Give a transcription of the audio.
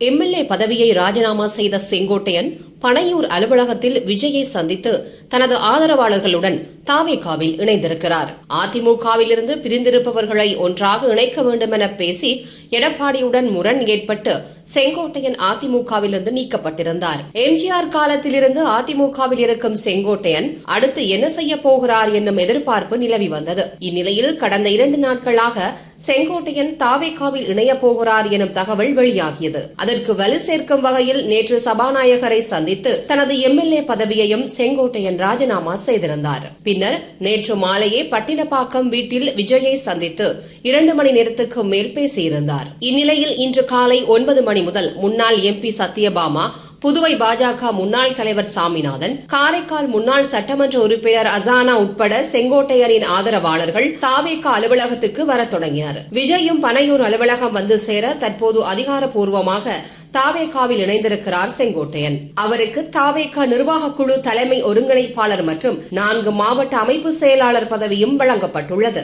MLA பதவியை ராஜினாமா செய்த செங்கோட்டையன் பனையூர் அலுவலகத்தில் விஜயை சந்தித்து தனது ஆதரவாளர்களுடன் தாவேகாவில் இணைந்திருக்கிறார். அதிமுகவிலிருந்து பிரிந்திருப்பவர்களை ஒன்றாக இணைக்க வேண்டும் என பேசி எடப்பாடியுடன் முரண் ஏற்பட்டு செங்கோட்டையன் அதிமுகவிலிருந்து நீக்கப்பட்டிருந்தார். எம்ஜிஆர் காலத்திலிருந்து அதிமுகவில் இருக்கும் செங்கோட்டையன் அடுத்து என்ன செய்ய போகிறார் என்னும் எதிர்பார்ப்பு நிலவி வந்தது. இந்நிலையில் கடந்த 2 நாட்களாக செங்கோட்டையன் தாவேகாவில் இணையப் போகிறார் எனும் தகவல் வெளியாகியது. அதற்கு வலு சேர்க்கும் வகையில் நேற்று சபாநாயகரை சந்தித்து தனது எம்எல்ஏ பதவியையும் செங்கோட்டையன் ராஜினாமா செய்திருந்தார். பின்னர் நேற்று மாலையே பட்டினப்பாக்கம் வீட்டில் விஜயை சந்தித்து 2 மணி நேரத்துக்கு மேல் பேசியிருந்தார். இந்நிலையில் இன்று காலை 9 மணி முதல் முன்னாள் எம்பி சத்யபாமா, புதுவை பாஜக முன்னாள் தலைவர் சாமிநாதன், காரைக்கால் முன்னாள் சட்டமன்ற உறுப்பினர் அசானா உட்பட செங்கோட்டையனின் ஆதரவாளர்கள் தாவேகா அலுவலகத்திற்கு வரத் தொடங்கினர். விஜயும் பனையூர் அலுவலகம் வந்து சேர தற்போது அதிகாரப்பூர்வமாக தாவேகாவில் இணைந்திருக்கிறார் செங்கோட்டையன். அவருக்கு தாவேகா நிர்வாக குழு தலைமை ஒருங்கிணைப்பாளர் மற்றும் 4 மாவட்ட அமைப்பு செயலாளர் பதவியும் வழங்கப்பட்டுள்ளது.